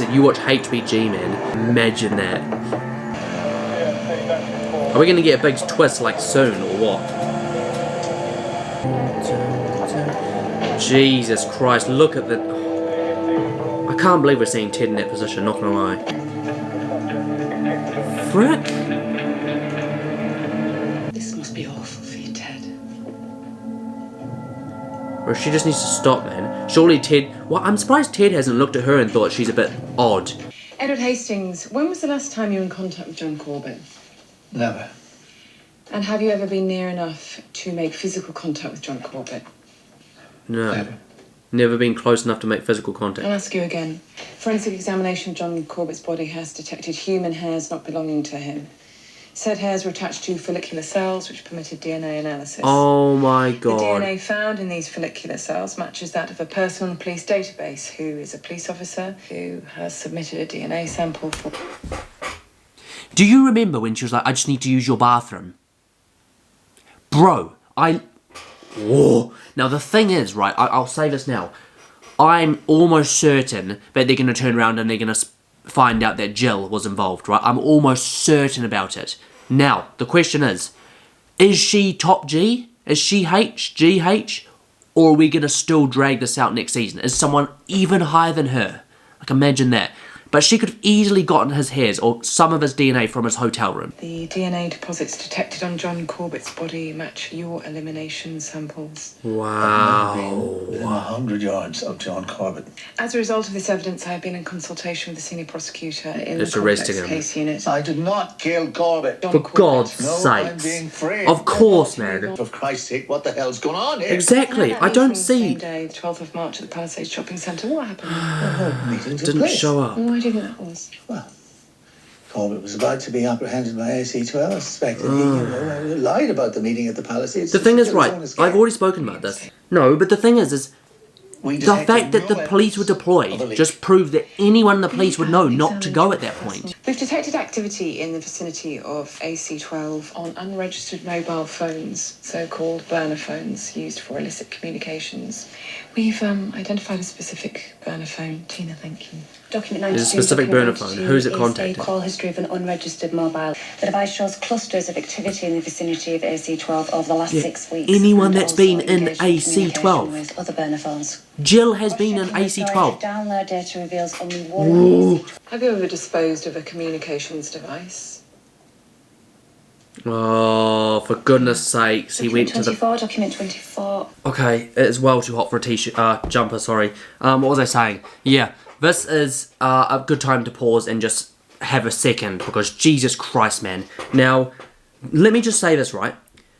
said, you watch HBG, man. Imagine that. Are we going to get a big twist like soon or what? Jesus Christ, look at the... I can't believe we're seeing Ted in that position, not gonna lie. Frick! This must be awful for you, Ted. Or she just needs to stop, man. Surely Ted... Well, I'm surprised Ted hasn't looked at her and thought she's a bit odd. Edward Hastings, when was the last time you were in contact with John Corbett? Never. And have you ever been near enough to make physical contact with John Corbett? No. Never. Never been close enough to make physical contact. I'll ask you again. Forensic examination of John Corbett's body has detected human hairs not belonging to him. Said hairs were attached to follicular cells, which permitted DNA analysis. Oh my god. The DNA found in these follicular cells matches that of a person on the police database who is a police officer who has submitted a DNA sample for... Do you remember when she was like, I just need to use your bathroom? Bro, Whoa. Now the thing is, right, I'll say this now. I'm almost certain that they're going to turn around and they're going to find out that Jill was involved, right? I'm almost certain about it. Now, the question is she top G? Is she H, GH? Or are we going to still drag this out next season? Is someone even higher than her? Like, imagine that. But she could have easily gotten his hairs or some of his DNA from his hotel room. The DNA deposits detected on John Corbett's body match your elimination samples. Wow. Within 100 yards of John Corbett. As a result of this evidence, I have been in consultation with the senior prosecutor in Just the arresting complex him. case unit. I did not kill Corbett. John For Corbett. God's No, I'm sakes. being framed. Of course, man. For Christ's sake, what the hell's going on here? Exactly. I don't see... Same day, the 12th of March at the Palisades Shopping Centre. What happened? Meeting took Didn't place. show up. Why do you think that was? Well, Corbett was about to be apprehended by AC-12. I suspect that he lied about the meeting at the Palisades. The thing is, to right, his own escape. I've already spoken about this. No, but the thing is We the detected fact that no the police were evidence of deployed a leak. just proved that anyone in the police would know not to go at that point. We've detected activity in the vicinity of AC-12 on unregistered mobile phones, so-called burner phones used for illicit communications. We've identified a specific burner phone. Tina, thank you. Document 92. There's a specific burner document phone. Who's it 92 contacted? is a call history of an unregistered mobile. The device shows clusters of activity in the vicinity of AC-12 over the last 6 weeks. Anyone and that's also been in engaged in AC-12. communication with other burner phones. Jill has been in Checking the storage AC-12. of download data reveals only one. Have you ever disposed of a communications device? Oh, for goodness sakes, he went to the... Document 24. Okay, it is well too hot for a t-shirt, jumper, sorry. What was I saying? Yeah, this is a good time to pause and just have a second, because Jesus Christ, man. Now, let me just say this, right?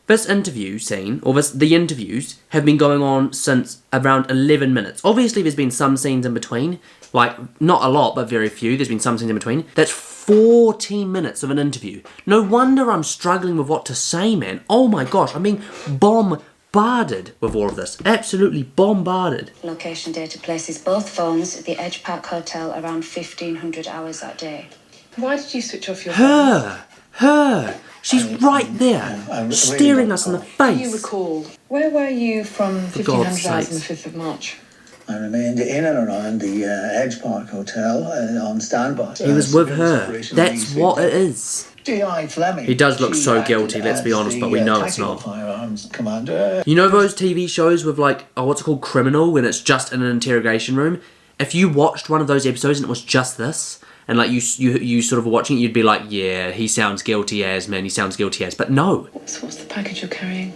This interview scene, or the interviews, have been going on since around 11 minutes. Obviously, there's been some scenes in between. Like, not a lot, but very few. There's been some scenes in between. That's 14 minutes of an interview. No wonder I'm struggling with what to say, man. Oh my gosh, I'm being bombarded with all of this. Absolutely bombarded. Location data places both phones at the Edge Park Hotel around 1500 hours that day. Why did you switch off your phone? Her. She's right there, I'm staring really us in the not- Do you face. recall? Where were you from 1500 God's hours on the sakes. 5th of March? I remained in and around the Edge Park Hotel on standby. He was with her. That's what it is. D.I. Fleming. He does look She so acted guilty, let's be as honest, the, but we know it's tactical not. Firearms commander. You know those TV shows with like, what's it called, Criminal, when it's just in an interrogation room? If you watched one of those episodes and it was just this, and like you sort of watching it, you'd be like, yeah, he sounds guilty as, man, he sounds guilty as. But no. What's the package you're carrying?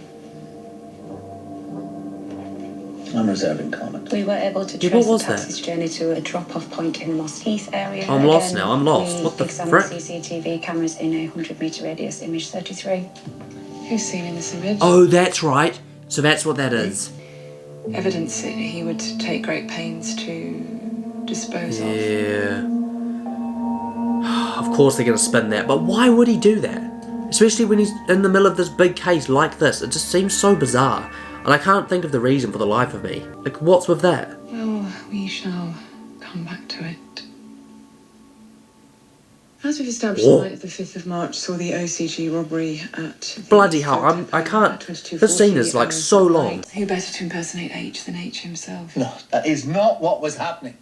I'm reserving comment. We were able to Yeah, trace what was the taxi's that? journey to a drop-off point in the Moss Heath area. I'm lost now, I'm lost. We What the examined frick? CCTV cameras in a 100-metre radius, image 33. Who's seen in this image? Oh, that's right. So that's what that is. Evidence that he would take great pains to dispose of. Yeah. Of course they're going to spin that, but why would he do that? Especially when he's in the middle of this big case like this. It just seems so bizarre. And I can't think of the reason for the life of me. Like, what's with that? Well, we shall come back to it. As we've established, Whoa. the night of the 5th of March saw the OCG robbery at... the Bloody hell, Hotel I can't... at 22:40 This scene is like hours so that long. night. Who better to impersonate H than H himself? No, that is not what was happening.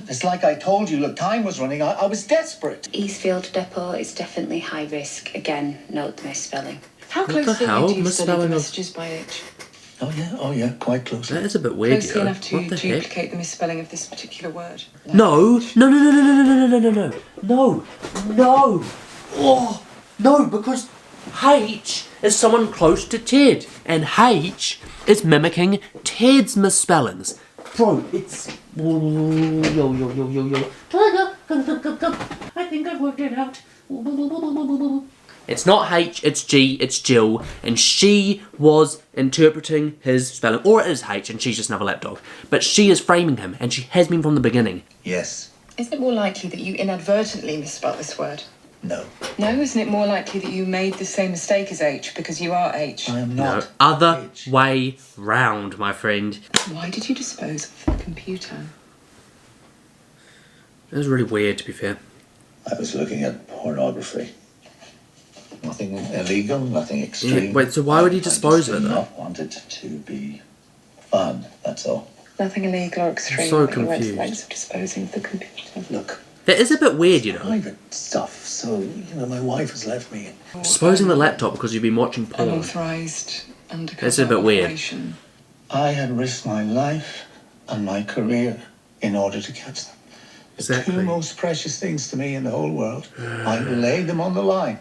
It's like I told you, look, time was running. I was desperate. Eastfield Depot is definitely high risk. Again, note the misspelling. How What the closely hell? do you study the Misspelling of- messages by H? Oh yeah, quite closely. That is a bit weird, Closely you know. enough to What the heck? duplicate the misspelling of this particular word? No, no, no, no, no, no, no, no, no, no, no, no, oh, no, because H is someone close to Ted, and H is mimicking Ted's misspellings. Bro, it's yo. I think I've worked it out. It's not H, it's G, it's Jill, and she was interpreting his spelling, or it is H, and she's just another lapdog. But she is framing him, and she has been from the beginning. Yes. Isn't it more likely that you inadvertently misspelt this word? No. No, isn't it more likely that you made the same mistake as H because you are H? I am No, not. other H. way round, my friend. Why did you dispose of the computer? It was really weird, to be fair. I was looking at pornography. Nothing illegal, nothing extreme. Yeah, wait, so why would he dispose of it, I just though? did not want it to be fun, that's all. Nothing illegal or extreme. so but you went to the confused. lengths of disposing of the computer. Look, That is a bit weird, you know. private stuff, so, my wife has left me. Disposing the laptop because you've been watching porn. Unauthorised undercover That's a bit weird. operation. I had risked my life and my career in order to catch them. The Exactly. two most precious things to me in the whole world. I laid them on the line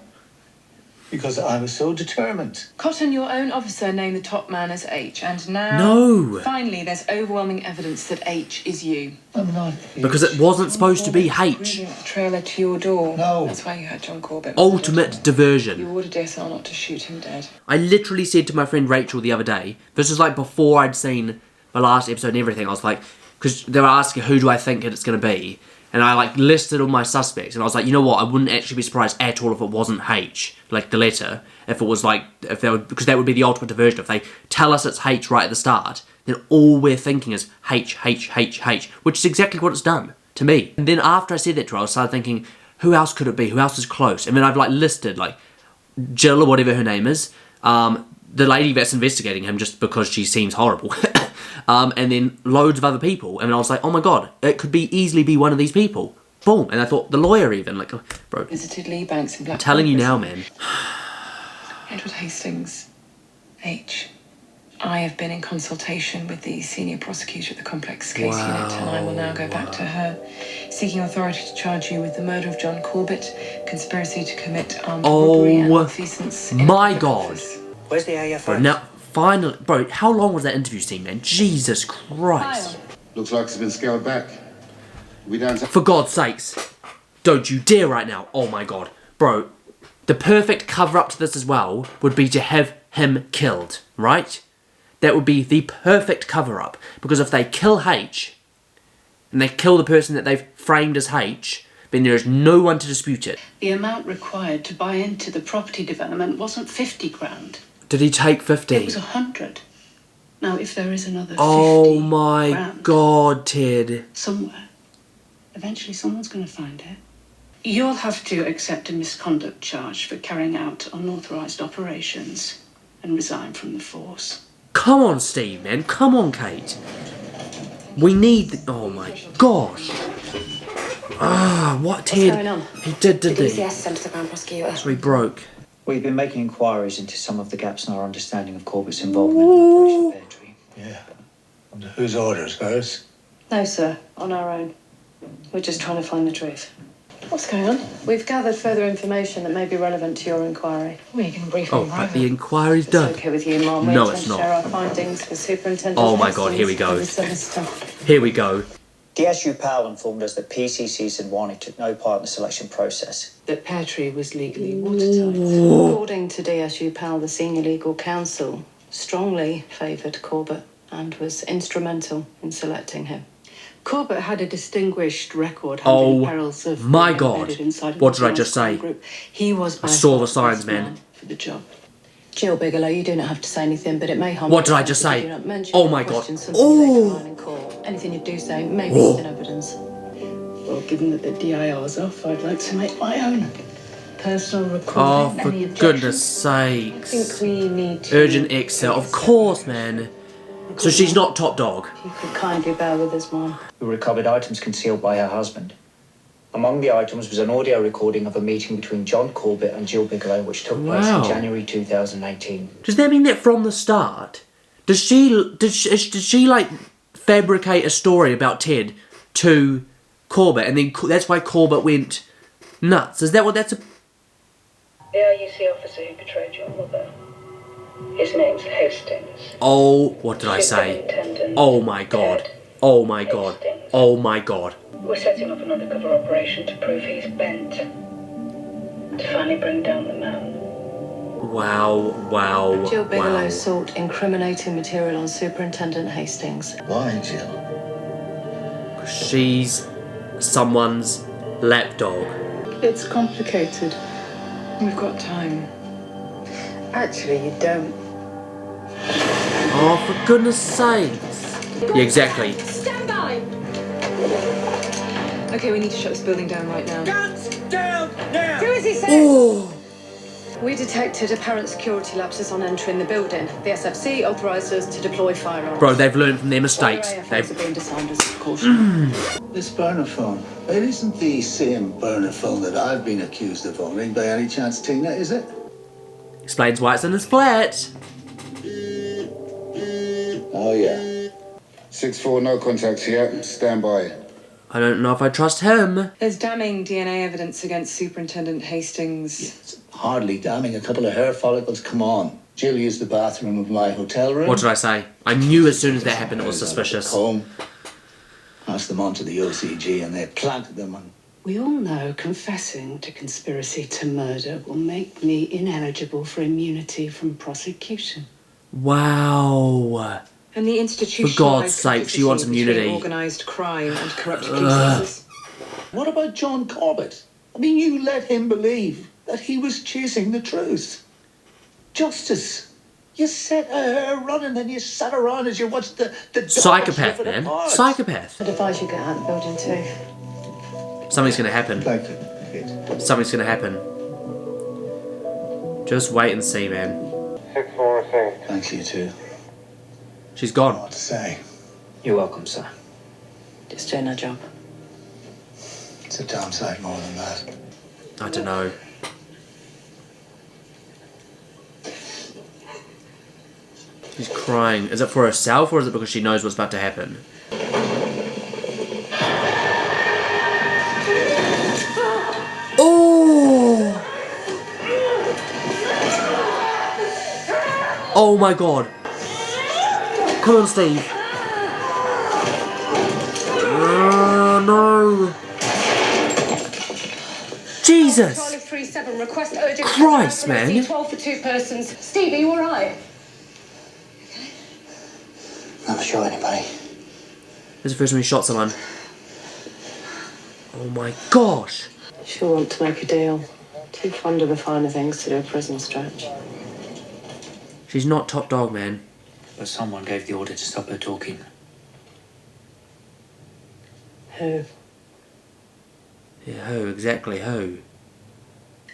because I was so determined. Cotton, your own officer named the top man as H, and now, No. finally, there's overwhelming evidence that H is you. I'm not. Because it wasn't supposed to be H. Bringing the trailer to your door. No. That's why you had John Corbett. Ultimate You diversion. ordered DSL not to shoot him dead. I literally said to my friend Rachel the other day, this was like before I'd seen the last episode and everything, I was like, because they were asking who do I think it's going to be, and I like listed all my suspects, and I was like, you know what, I wouldn't actually be surprised at all if it wasn't H, like the letter, if it was like, if they would, because that would be the ultimate diversion. If they tell us it's H right at the start, then all we're thinking is H, which is exactly what it's done to me. And then after I said that to her, I started thinking, who else could it be? Who else is close? And then I've like listed like Jill or whatever her name is, the lady that's investigating him just because she seems horrible, and then loads of other people. And I was like, oh my god, it could be easily be one of these people. Boom. And I thought the lawyer even, like, bro, Visited Lee Banks in Blackpool. I'm telling you now, man. Edward Hastings, H. I have been in consultation with the senior prosecutor at the complex case unit, and I will now go back to her, seeking authority to charge you with the murder of John Corbett, conspiracy to commit armed robbery and malfeasance. in a my public God. office. Where's the AFO? Bro, now, finally, bro, how long was that interview scene, man? Jesus Christ. Looks like it's been scaled back. We don't. For God's sakes, don't you dare right now. Oh my god. Bro, the perfect cover-up to this as well would be to have him killed, right? That would be the perfect cover-up. Because if they kill H, and they kill the person that they've framed as H, then there is no one to dispute it. The amount required to buy into the property development wasn't 50 grand. Did he take It 50? was 100. Now, if there is another 50 Oh my grand god, Ted. somewhere, eventually someone's going to find it. You'll have to accept a misconduct charge for carrying out unauthorised operations and resign from the force. Come on, Steve, man. Come on, Kate. We need... Oh my gosh. Ah, what, Ted? going on? He did The he? DCS sent to the Crown Prosecutor. So he broke. We've been making inquiries into some of the gaps in our understanding of Corbett's involvement in Operation Pear Tree. Yeah. Under whose orders, hers? No, sir, on our own. We're just trying to find the truth. What's going on? We've gathered further information that may be relevant to your inquiry. Well, you can brief me Oh, in but private. the inquiry's It's done. okay with you, Mom. We No, intend it's to not. share our findings with Superintendent Oh my God, here we Hastings go. and the solicitor. Here we go. DSU Powell informed us that PCC said Warney took no part in the selection process. That Pear Tree was legally watertight. According to DSU Powell, the senior legal counsel strongly favoured Corbett and was instrumental in selecting him. Corbett had a distinguished record handling Oh perils of my being God. embedded inside an What did I organised just say? crime group. He was by I saw far the signs, best man. For the job. Jill Bigelow, you do not have to say anything, but it may harm. What did your I just if you say? do not mention Oh or my God. question something Oh. later on in court. Anything you do say may be used in evidence. Well, given that the DIR's off, I'd like to make my own personal Oh, recording. for Any goodness objections? I sakes. think we need to Urgent exit. Of course, man. So she's not top dog. If you could kindly bear with us, Mum. We recovered items concealed by her husband. Among the items was an audio recording of a meeting between John Corbett and Jill Bigelow, which took place Wow. in January 2018. Does that mean that from the start, did she like fabricate a story about Ted to Corbett, and then that's why Corbett went nuts? Is that what that's? The IUC officer who betrayed your mother. His name's Hastings. Oh, what did I say? Superintendent Oh my god. Ted Oh my god. Hastings. Oh my god. We're setting up an undercover operation to prove he's bent. To finally bring down the man. Wow. Jill Bigelow Wow. sought incriminating material on Superintendent Hastings. Why, Jill? She's someone's lapdog. It's complicated. We've got time. Actually, you don't. Oh, for goodness sakes. Yeah, exactly. Stand by! Okay, we need to shut this building down right now. Guns down now! Do as he says! Oh. We detected apparent security lapses on entering the building. The SFC authorised us to deploy firearms. Bro, they've learned from their mistakes. All AFOs They've... are being disarmed as a precaution. This burner phone, it isn't the same burner phone that I've been accused of owning by any chance, Tina, is it? Explains why it's in his flat. Oh, yeah. 6-4, no contacts yet. Stand by. I don't know if I trust him. There's damning DNA evidence against Superintendent Hastings. It's hardly damning. A couple of hair follicles, come on. Jill used the bathroom of my hotel room. What did I say? I knew as soon as that happened it was suspicious. Home. Passed them on to the OCG and they planted them on. We all know confessing to conspiracy to murder will make me ineligible for immunity from prosecution. Wow. And the institutionalised For God's sake, she wants complicity between immunity. organised crime and corrupt police. What about John Corbett? I mean, you let him believe that he was chasing the truth. Justice. You set her running and you sat around as you watched the dogs Psychopath, rip it man. apart. Psychopath. I'd advise you get out of the building too. Something's gonna happen. Thank you, Kate. Something's gonna happen. Just wait and see, man. 6-4, safe. Thanks, you too. She's I gone. want to say, You're welcome, sir. Just doing our job. it's a damn sight more than that. I don't know. She's crying. Is it for herself or is it because she knows what's about to happen? Oh! Oh my god. Come on, Steve. Oh no. Jesus. Charlie 37, request urgent. Christ, man. 12 for 2 persons. Steve, are you alright? Never show anybody. This is the first time he shot someone. Oh my gosh. She'll want to make a deal. Too fond of the finer things to do a prison stretch. She's not top dog, man. But someone gave the order to stop her talking. Who? Yeah, who? Exactly, who?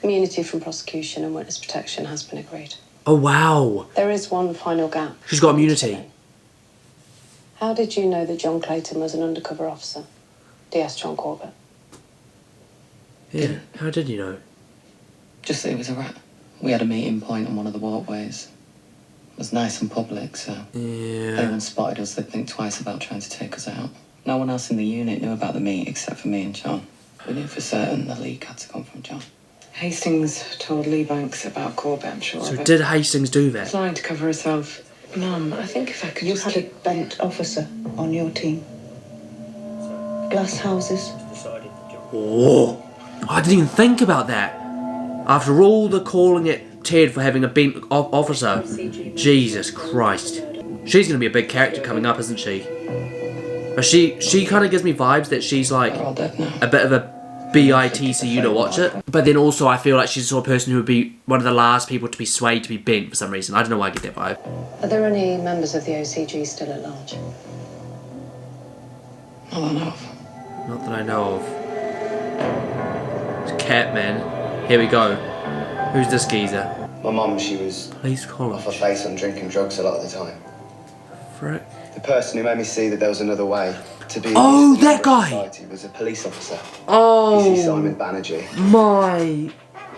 Immunity from prosecution and witness protection has been agreed. Oh, wow. There is one final gap. She's got immunity. How did you know that John Clayton was an undercover officer? DS John Corbett. Yeah, how did you know? Just that it was a rat. We had a meeting point on one of the walkways. It was nice and public, so if Yeah. anyone spotted us, they'd think twice about trying to take us out. No one else in the unit knew about the meet except for me and John. We knew for certain the leak had to come from John. Hastings told Lee Banks about Corbett, I'm sure So of it. did Hastings do that? Lying to cover herself. Mum, I think if I could You just had a keep... bent officer on your team. Glass houses. Oh, I didn't even think about that. After all the calling at Ted for having a bent officer, Jesus Christ. She's going to be a big character coming up, isn't she? But she kind of gives me vibes that she's like They're all dead now. a bit of a BITCU to watch it. But then also I feel like she's the sort of person who would be one of the last people to be swayed to be bent for some reason. I don't know why I get that vibe. Are there any members of the OCG still at large? I don't know. Not that I know of. It's Catman. Here we go. Who's this geezer? My mum, she was Police off her college. face on drinking drugs a lot of the time. frick. The person who made me see that there was another way to be. Oh, that guy! Society was a police officer. Oh. You see, Simon Banerjee. My.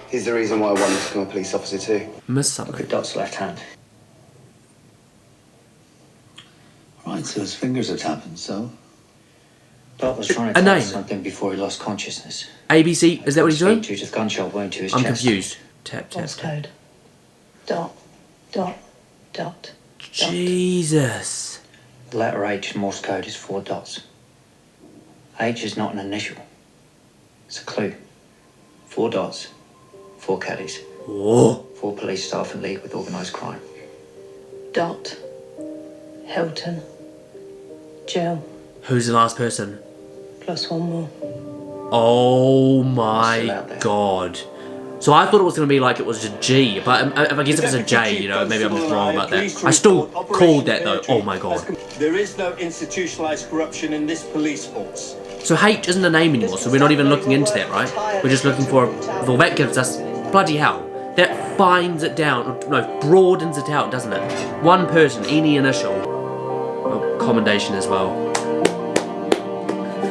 He's the reason why I wanted to become a police officer too. Missed something. Look at Dot's left hand. Right, so his fingers are tapping, so. Dot was trying to tell us something before he lost consciousness. ABC, is that what he's doing? Due to the gunshot wound to his I'm chest. confused. Tap, tap, Morse tap. code. Dot, dot, dot. Jesus. The letter H in Morse code is 4 dots. H is not an initial. It's a clue. 4 dots, 4 caddies. Whoa. 4 police staff in league with organised crime. Dot. Hilton. Jill. Who's the last person? Plus one more. Oh my god. So I thought it was going to be like it was a G, but I guess if it's a J, you know, maybe I'm just wrong about that. I still called that though. Oh my god. There is no institutionalised corruption in this police force. So H isn't a name anymore, so we're not even looking into that, right? We're just looking for, well, that gives us, bloody hell, that fines it down, no, broadens it out, doesn't it? One person, any initial. Oh, commendation as well.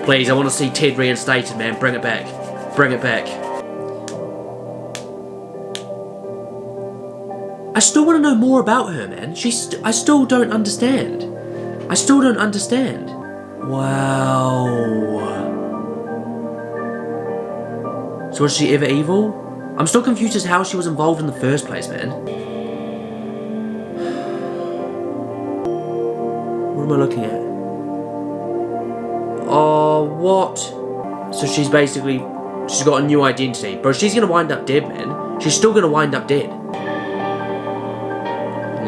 Please, I want to see Ted reinstated, man. Bring it back. Bring it back. I still want to know more about her, man. I still don't understand. I still don't understand. Wow. So was she ever evil? I'm still confused as to how she was involved in the first place, man. What am I looking at? Oh, what? So she's basically... She's got a new identity. Bro, she's gonna wind up dead, man. She's still gonna wind up dead.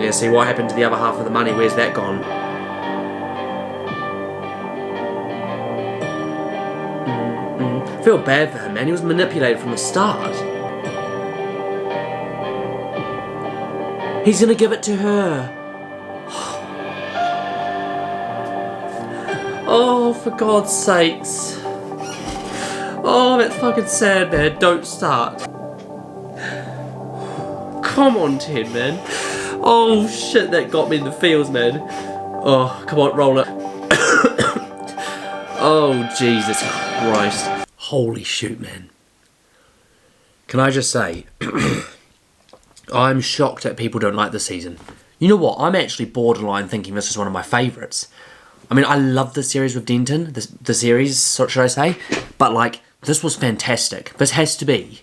Yeah, see what happened to the other half of the money. Where's that gone? I feel bad for him, man. He was manipulated from the start. He's gonna give it to her. Oh, for God's sakes. Oh, that's fucking sad, man. Don't start. Come on, Ted, man. Oh, shit, that got me in the feels, man. Oh, come on, roll it. Oh, Jesus Christ. Holy shoot, man. Can I just say, I'm shocked that people don't like this season. You know what? I'm actually borderline thinking this is one of my favourites. I mean, I love the series with Denton, the series, should I say? But, like, this was fantastic. This has to be.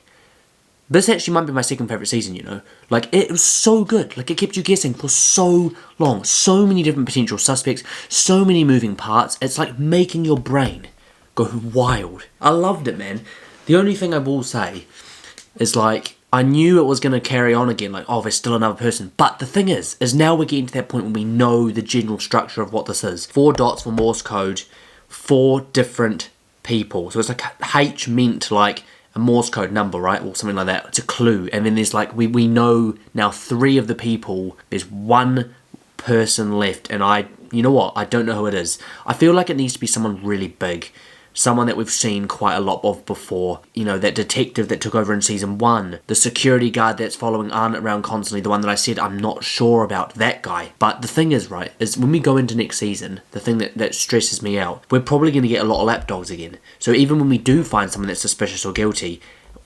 This actually might be my second favourite season, you know? Like, it was so good. Like, it kept you guessing for so long. So many different potential suspects. So many moving parts. It's like making your brain go wild. I loved it, man. The only thing I will say is, like, I knew it was going to carry on again. Like, oh, there's still another person. But the thing is now we're getting to that point when we know the general structure of what this is. 4 dots for Morse code. 4 different people. So it's like H meant, like, a Morse code number, right? Or something like that. It's a clue. And then there's like, we know now 3 of the people. There's 1 person left. And you know what? I don't know who it is. I feel like it needs to be someone really big. Someone that we've seen quite a lot of before. You know, that detective that took over in season 1. The security guard that's following Arnott around constantly. The one that I said I'm not sure about. That guy. But the thing is, right, is when we go into next season, the thing that stresses me out, we're probably going to get a lot of lapdogs again. So even when we do find someone that's suspicious or guilty,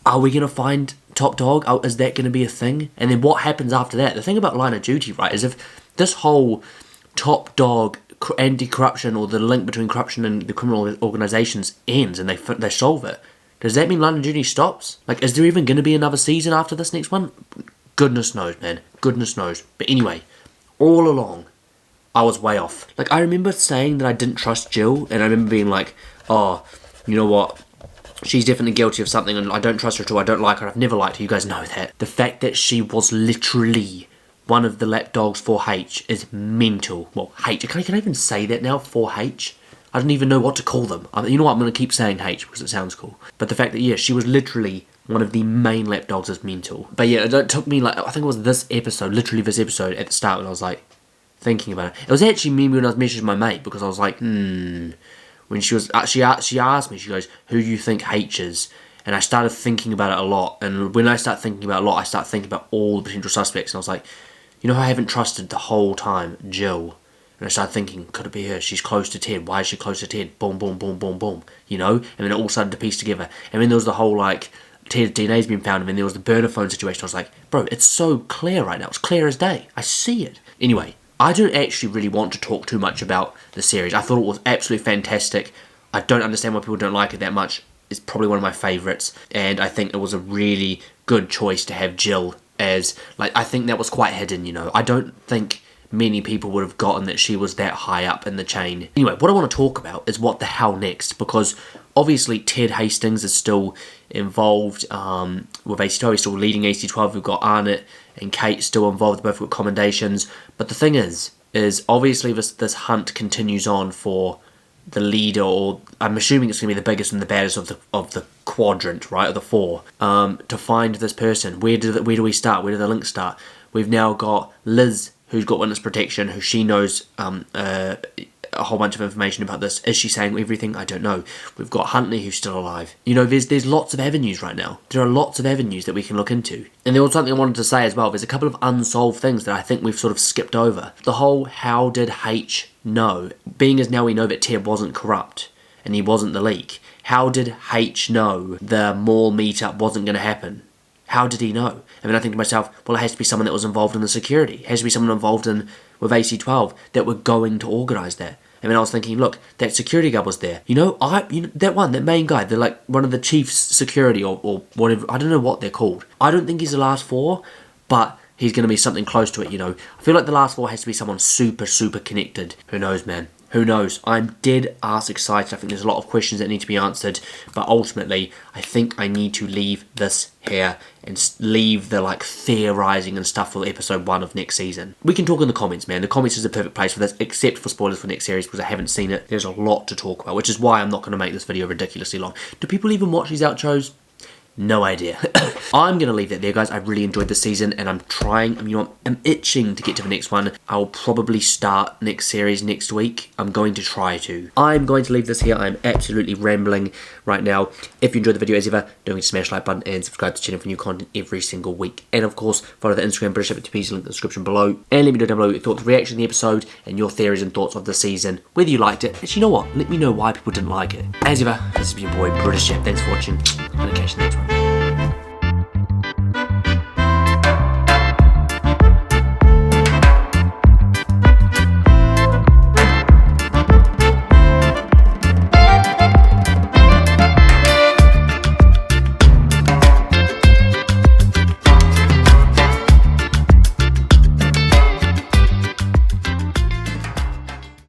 are we going to find top dog? Oh, is that going to be a thing? And then what happens after that? The thing about Line of Duty, right, is if this whole top dog anti-corruption or the link between corruption and the criminal organisations ends and they solve it, does that mean Line of Duty stops? Like, is there even going to be another season after this next one? Goodness knows, man. Goodness knows. But anyway, all along, I was way off. Like, I remember saying that I didn't trust Jill, and I remember being like, oh, you know what? She's definitely guilty of something, and I don't trust her at all. I don't like her. I've never liked her. You guys know that. The fact that she was literally one of the lapdogs for H is mental. Well, H. Can I even say that now? For H? I don't even know what to call them. You know what? I'm going to keep saying H because it sounds cool. But the fact that, yeah, she was literally one of the main lapdogs is mental. But yeah, it took me, like, I think it was this episode, literally this episode at the start when I was, like, thinking about it. It was actually me when I was messaging my mate because I was like, when she was, she asked me, she goes, who do you think H is? And I started thinking about it a lot. And when I start thinking about it a lot, I start thinking about all the potential suspects. And I was like, you know who I haven't trusted the whole time? Jill. And I started thinking, could it be her? She's close to Ted. Why is she close to Ted? Boom, boom, boom, boom, boom. You know? And then it all started to piece together. And then there was the whole, like, Ted's DNA's been found, and then there was the burner phone situation. I was like, bro, it's so clear right now. It's clear as day. I see it. Anyway, I don't actually really want to talk too much about the series. I thought it was absolutely fantastic. I don't understand why people don't like it that much. It's probably one of my favourites. And I think it was a really good choice to have Jill as, like, I think that was quite hidden, you know. I don't think many people would have gotten that she was that high up in the chain. Anyway, what I want to talk about is what the hell next, because obviously Ted Hastings is still involved with AC12. He's still leading AC12. We've got Arnott and Kate still involved, both with commendations. But the thing is obviously this hunt continues on for the leader, or I'm assuming it's going to be the biggest and the baddest of the quadrant, right, of the four, to find this person. Where do we start? Where do the links start? We've now got Liz, who's got witness protection, who she knows a whole bunch of information about this. Is she saying everything? I don't know. We've got Huntley, who's still alive. You know, there's lots of avenues right now. There are lots of avenues that we can look into. And there was something I wanted to say as well. There's a couple of unsolved things that I think we've sort of skipped over. The whole how did H know? Being as now we know that Ted wasn't corrupt and he wasn't the leak. How did H know the mall meetup wasn't going to happen? How did he know? I mean, I think to myself, well, it has to be someone that was involved in the security. It has to be someone involved with AC12 that were going to organise that. I mean, I was thinking, look, that security guard was there. You know, that main guy, they're like one of the chief's security or whatever. I don't know what they're called. I don't think he's the last four, but he's going to be something close to it, you know. I feel like the last four has to be someone super, super connected. Who knows, man? Who knows? I'm dead ass excited. I think there's a lot of questions that need to be answered, but ultimately, I think I need to leave this here and leave the like theorising and stuff for episode 1 of next season. We can talk in the comments, man. The comments is a perfect place for this, except for spoilers for next series because I haven't seen it. There's a lot to talk about, which is why I'm not going to make this video ridiculously long. Do people even watch these outros? No idea. I'm going to leave that there, guys. I really enjoyed this season, and I'm itching to get to the next one. I'll probably start next series next week. I'm going to try to. I'm going to leave this here. I'm absolutely rambling right now. If you enjoyed the video as ever, don't forget to smash the like button and subscribe to the channel for new content every single week. And of course, follow the Instagram British Epic link in the description below. And let me know down below your thoughts, reaction to the episode, and your theories and thoughts of the season. Whether you liked it, and you know what? Let me know why people didn't like it. As ever, this has been your boy British Chef. Thanks for watching. I'm going to catch you next one.